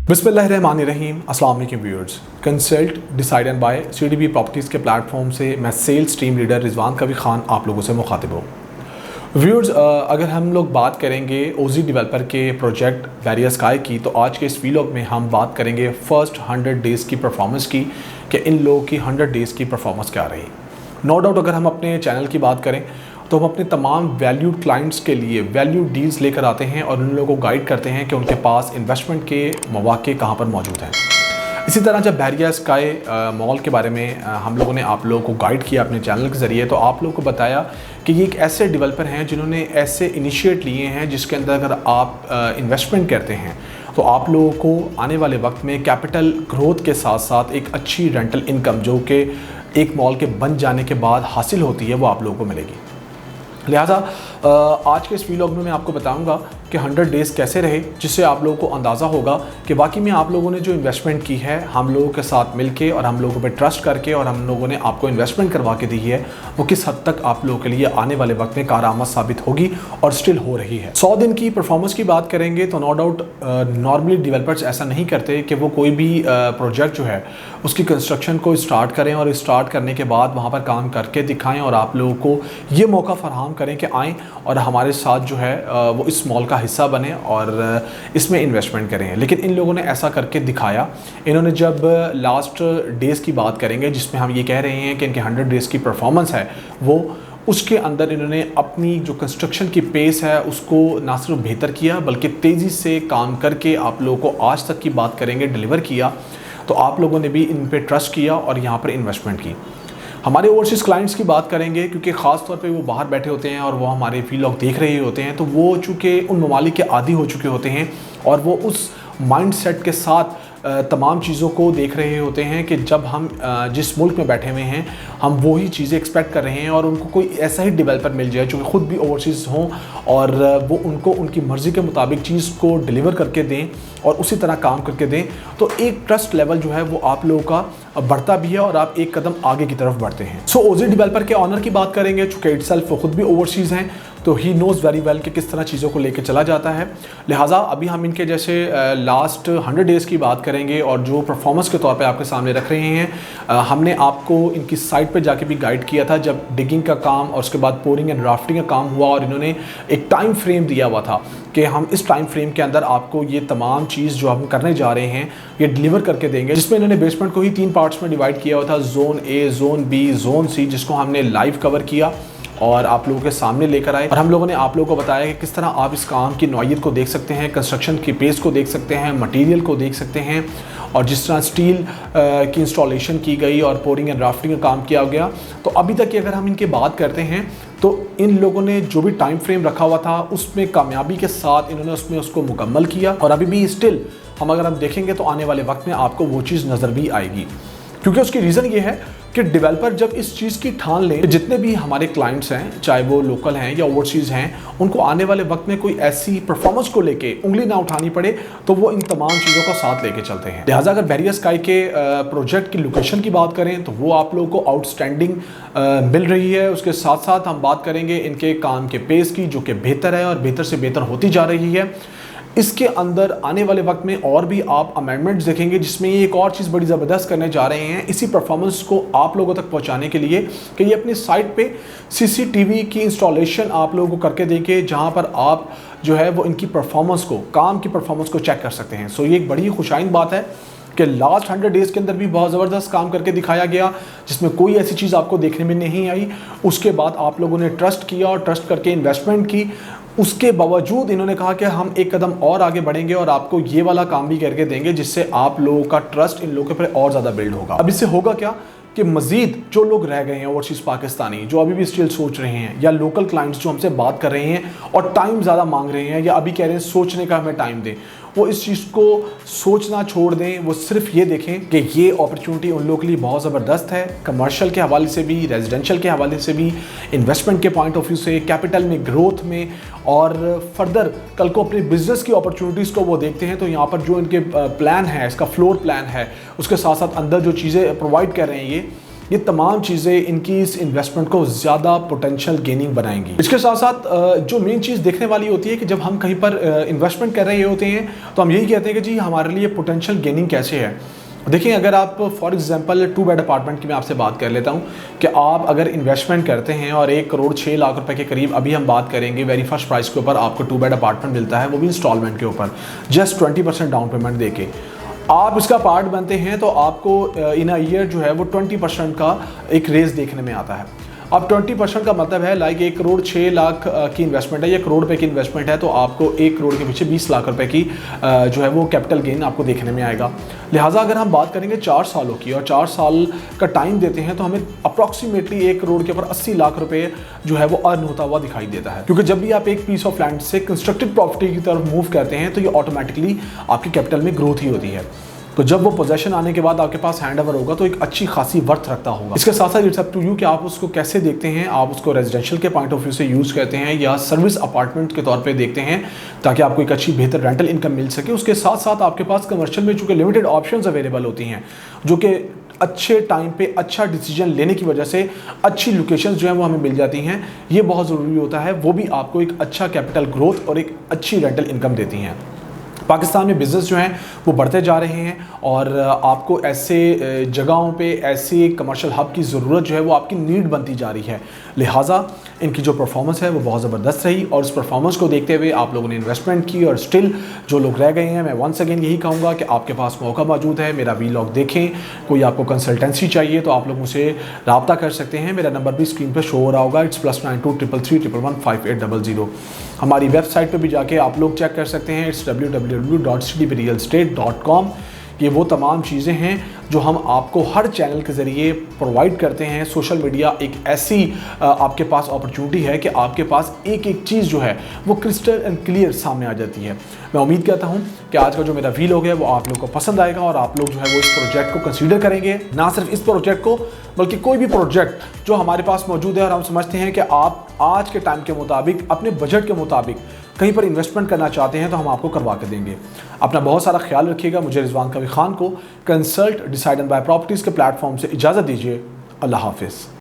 बिस्मिल्लाहिर्रहमानिर्रहीम। अस्सलाम वालेकुम viewers. Consult decide and buy CDB properties के प्लेटफॉर्म से मैं सेल्स टीम लीडर रिजवान कवी ख़ान आप लोगों से मुखातिब हूँ। व्यूअर्स, अगर हम लोग बात करेंगे ओजी डेवलपर के प्रोजेक्ट बैरियर स्काई की, तो आज के इस वीलॉग में हम बात करेंगे फ़र्स्ट 100 डेज़ की परफॉर्मेंस की कि इन लोगों की 100 डेज़ की परफॉर्मेंस क्या रही। नो डाउट अगर हम अपने चैनल की बात करें तो हम अपने तमाम वैल्यूड क्लाइंट्स के लिए वैल्यूड डील्स लेकर आते हैं और उन लोगों को गाइड करते हैं कि उनके पास इन्वेस्टमेंट के मौके कहाँ पर मौजूद हैं। इसी तरह जब बैरियर स्काई मॉल के बारे में हम लोगों ने आप लोगों को गाइड किया अपने चैनल के ज़रिए, तो आप लोगों को बताया कि ये एक ऐसे डेवलपर हैं जिन्होंने ऐसे इनिशिएट लिए हैं जिसके अंदर अगर आप इन्वेस्टमेंट करते हैं तो आप लोगों को आने वाले वक्त में कैपिटल ग्रोथ के साथ साथ एक अच्छी रेंटल इनकम जो कि एक मॉल के बन जाने के बाद हासिल होती है वो आप लोगों को मिलेगी। लिहाजा आज के इस वीलॉग में मैं आपको बताऊंगा कि 100 डेज़ कैसे रहे, जिससे आप लोगों को अंदाज़ा होगा कि वाकई में आप लोगों ने जो इन्वेस्टमेंट की है हम लोगों के साथ मिलके और हम लोगों पे ट्रस्ट करके और हम लोगों ने आपको इन्वेस्टमेंट करवा के दी है, वो किस हद तक आप लोगों के लिए आने वाले वक्त में कारआमद साबित होगी और स्टिल हो रही है। 100 दिन की परफॉर्मेंस की बात करेंगे तो नो डाउट नॉर्मली डेवलपर्स ऐसा नहीं करते कि वो कोई भी प्रोजेक्ट जो है उसकी कंस्ट्रक्शन को स्टार्ट करें और स्टार्ट करने के बाद वहाँ पर काम करके दिखाएँ और आप लोगों को ये मौका फराहम करें कि आएँ और हमारे साथ जो है वो इस मॉल का हिस्सा बने और इसमें इन्वेस्टमेंट करें। लेकिन इन लोगों ने ऐसा करके दिखाया। इन्होंने जब लास्ट डेज़ की बात करेंगे जिसमें हम ये कह रहे हैं कि इनके 100 डेज़ की परफॉर्मेंस है वो, उसके अंदर इन्होंने अपनी जो कंस्ट्रक्शन की पेस है उसको ना सिर्फ बेहतर किया बल्कि तेज़ी से काम करके आप लोगों को आज तक की बात करेंगे डिलीवर किया। तो आप लोगों ने भी इन पे ट्रस्ट किया और यहाँ पर इन्वेस्टमेंट की। हमारे ओवरसीज़ क्लाइंट्स की बात करेंगे क्योंकि ख़ास तौर पे वो बाहर बैठे होते हैं और वो हमारे वीलॉग देख रहे होते हैं, तो वो चूँकि उन ममालिक के आदी हो चुके होते हैं और वो उस माइंडसेट के साथ तमाम चीज़ों को देख रहे होते हैं कि जब हम जिस मुल्क में बैठे हुए हैं हम वही चीज़ें एक्सपेक्ट कर रहे हैं और उनको कोई ऐसा ही डेवलपर मिल जाए जो कि ख़ुद भी ओवरसीज़ हों और वो उनको उनकी मर्ज़ी के मुताबिक चीज़ को डिलीवर करके दें और उसी तरह काम करके दें, तो एक ट्रस्ट लेवल जो है वो आप लोगों का बढ़ता भी है और आप एक कदम आगे की तरफ बढ़ते हैं। सो ओजी डेवलपर के ऑनर की बात करेंगे, चूँकि इटसेल्फ वो ख़ुद भी ओवरसीज़ हैं तो ही नोज़ वेरी वेल कि किस तरह चीज़ों को लेकर चला जाता है। लिहाजा अभी हम इनके जैसे लास्ट 100 डेज़ की बात करेंगे और जो परफॉर्मेंस के तौर पे आपके सामने रख रहे हैं। हमने आपको इनकी साइट पे जाके भी गाइड किया था जब डिगिंग का काम और उसके बाद पोरिंग एंड ड्राफ्टिंग का काम हुआ और इन्होंने एक टाइम फ्रेम दिया हुआ था कि हम इस टाइम फ्रेम के अंदर आपको ये तमाम चीज़ जो हम करने जा रहे हैं ये डिलीवर करके देंगे, जिसमें इन्होंने बेसमेंट को ही 3 पार्ट्स में डिवाइड किया हुआ था, zone A, zone B, zone C, जिसको हमने लाइव कवर किया और आप लोगों के सामने लेकर आए और हम लोगों ने आप लोगों को बताया कि किस तरह आप इस काम की नौइयत को देख सकते हैं, कंस्ट्रक्शन की पेस को देख सकते हैं, मटेरियल को देख सकते हैं और जिस तरह स्टील की इंस्टॉलेशन की गई और पोरिंग एंड ड्राफ्टिंग का काम किया गया। तो अभी तक की अगर हम इनकी बात करते हैं तो इन लोगों ने जो भी टाइम फ्रेम रखा हुआ था उसमें कामयाबी के साथ इन्होंने उसको मुकम्मल किया और अभी भी स्टिल अगर हम देखेंगे तो आने वाले वक्त में आपको वो चीज़ नज़र भी आएगी। क्योंकि उसकी रीज़न ये है कि डेवलपर जब इस चीज़ की ठान लें, जितने भी हमारे क्लाइंट्स हैं चाहे वो लोकल हैं या ओवरसीज़ हैं, उनको आने वाले वक्त में कोई ऐसी परफॉर्मेंस को लेके उंगली ना उठानी पड़े तो वो इन तमाम चीज़ों को साथ लेके चलते हैं। लिहाजा अगर बैरियर स्काई के प्रोजेक्ट की लोकेशन की बात करें तो वो आप लोगों को आउटस्टैंडिंग मिल रही है। उसके साथ साथ हम बात करेंगे इनके काम के पेस की जो कि बेहतर है और बेहतर से बेहतर होती जा रही है। इसके अंदर आने वाले वक्त में और भी आप अमेंडमेंट्स देखेंगे जिसमें ये एक और चीज़ बड़ी ज़बरदस्त करने जा रहे हैं इसी परफॉर्मेंस को आप लोगों तक पहुंचाने के लिए कि ये अपनी साइट पे सीसीटीवी की इंस्टॉलेशन आप लोगों को करके देंगे जहां पर आप जो है वो इनकी परफॉर्मेंस को, काम की परफॉर्मेंस को चेक कर सकते हैं। सो ये एक बड़ी खुशाइन बात है कि लास्ट 100 डेज़ के अंदर भी बहुत ज़बरदस्त काम करके दिखाया गया जिसमें कोई ऐसी चीज़ आपको देखने में नहीं आई। उसके बाद आप लोगों ने ट्रस्ट किया और ट्रस्ट करके इन्वेस्टमेंट की। उसके बावजूद इन्होंने कहा कि हम एक कदम और आगे बढ़ेंगे और आपको ये वाला काम भी करके देंगे जिससे आप लोगों का ट्रस्ट इन लोगों पर और ज़्यादा बिल्ड होगा। अब इससे होगा क्या कि मज़ीद जो लोग रह गए हैं ओवरसीज़ पाकिस्तानी जो अभी भी स्टिल सोच रहे हैं या लोकल क्लाइंट्स जो हमसे बात कर रहे हैं और टाइम ज़्यादा मांग रहे हैं या अभी कह रहे हैं सोचने का हमें टाइम दें, वो इस चीज़ को सोचना छोड़ दें। वो सिर्फ ये देखें कि ये अपॉर्चुनिटी उन लोगों के लिए बहुत ज़बरदस्त है, कमर्शियल के हवाले से भी, रेजिडेंशियल के हवाले से भी, इन्वेस्टमेंट के पॉइंट ऑफ व्यू से, कैपिटल में ग्रोथ में और फर्दर कल को अपने बिजनेस की अपॉर्चुनिटीज़ को वो देखते हैं। तो यहाँ पर जो इनके प्लान है, इसका फ्लोर प्लान है, उसके साथ साथ अंदर जो चीज़ें प्रोवाइड कर रहे हैं ये तमाम चीज़ें इनकी इस इन्वेस्टमेंट को ज़्यादा पोटेंशियल गेनिंग बनाएंगी। इसके साथ साथ जो मेन चीज़ देखने वाली होती है कि जब हम कहीं पर इन्वेस्टमेंट कर रहे होते हैं तो हम यही कहते हैं कि जी हमारे लिए पोटेंशियल गेनिंग कैसे है। देखिए, अगर आप फॉर एग्जांपल 2 बेड अपार्टमेंट की मैं आपसे बात कर लेता हूँ कि आप अगर इन्वेस्टमेंट करते हैं और 1 करोड़ 6 लाख रुपए के करीब अभी हम बात करेंगे वेरी फर्स्ट प्राइस के ऊपर आपको 2 बेड अपार्टमेंट मिलता है, वो भी इंस्टॉलमेंट के ऊपर जस्ट 20% डाउन पेमेंट देके आप इसका पार्ट बनते हैं तो आपको इन अ ईयर जो है वो 20% का एक रेस देखने में आता है। अब 20% का मतलब है लाइक 1 करोड़ 6 लाख की इन्वेस्टमेंट है या करोड़ रुपए की इन्वेस्टमेंट है तो आपको 1 करोड़ के पीछे 20 लाख रुपए की जो है वो कैपिटल गेन आपको देखने में आएगा। लिहाजा अगर हम बात करेंगे 4 सालों की और 4 साल का टाइम देते हैं तो हमें अप्रॉक्सीमेटली 1 करोड़ के ऊपर 80 लाख रुपए जो है वो अर्न होता हुआ दिखाई देता है। क्योंकि जब भी आप एक पीस ऑफ लैंड से कंस्ट्रक्टेड प्रॉपर्टी की तरफ मूव करते हैं तो ये ऑटोमेटिकली आपकी कैपिटल में ग्रोथ ही होती है। तो जब वो पोजेशन आने के बाद आपके पास हैंड ओवर होगा तो एक अच्छी खासी वर्थ रखता होगा। इसके साथ साथ इट्स अप टू यू कि आप उसको कैसे देखते हैं, आप उसको रेजिडेंशियल के पॉइंट ऑफ व्यू से यूज़ करते हैं या सर्विस अपार्टमेंट के तौर पे देखते हैं ताकि आपको एक अच्छी बेहतर रेंटल इनकम मिल सके। उसके साथ साथ आपके पास कमर्शियल में चूँकि लिमिटेड ऑप्शंस अवेलेबल होती हैं जो कि अच्छे टाइम पे अच्छा डिसीजन लेने की वजह से अच्छी लोकेशंस जो हैं वो हमें मिल जाती हैं, ये बहुत ज़रूरी होता है। वो भी आपको एक अच्छा कैपिटल ग्रोथ और एक अच्छी रेंटल इनकम देती हैं। पाकिस्तान में बिज़नेस जो हैं वो बढ़ते जा रहे हैं और आपको ऐसे जगहों पे ऐसे कमर्शियल हब की ज़रूरत जो है वो आपकी नीड बनती जा रही है। लिहाजा इनकी जो परफॉर्मेंस है वो बहुत ज़बरदस्त रही और उस परफॉर्मेंस को देखते हुए आप लोगों ने इन्वेस्टमेंट की और स्टिल जो लोग रह गए हैं, मैं वंस अगेन यही कहूँगा कि आपके पास मौका मौजूद है। मेरा वीलॉग देखें, कोई आपको कंसल्टेंसी चाहिए तो आप लोग मुझसे रब्ता कर सकते हैं। मेरा नंबर भी स्क्रीन पर शो हो रहा होगा, इट्स +92 333 111 5800। हमारी वेबसाइट पर भी जाके आप लोग चेक कर सकते हैं, इट्स www.cdbrealestate.com। ये वो तमाम चीज़ें हैं जो हम आपको हर चैनल के ज़रिए प्रोवाइड करते हैं। सोशल मीडिया एक ऐसी आपके पास अपॉर्चुनिटी है कि आपके पास एक एक चीज़ जो है वो क्रिस्टल एंड क्लियर सामने आ जाती है। मैं उम्मीद करता हूँ कि आज का जो मेरा वीलॉग है वो आप लोग को पसंद आएगा और आप लोग जो है वो इस प्रोजेक्ट को कंसीडर करेंगे। ना सिर्फ इस प्रोजेक्ट को बल्कि कोई भी प्रोजेक्ट जो हमारे पास मौजूद है और हम समझते हैं कि आप आज के टाइम के मुताबिक अपने बजट के मुताबिक कहीं पर इन्वेस्टमेंट करना चाहते हैं तो हम आपको करवा के देंगे। अपना बहुत सारा ख्याल रखिएगा। मुझे रिजवान कवी खान को consult decide and buy properties के प्लेटफॉर्म से इजाज़त दीजिए। अल्लाह हाफिज़।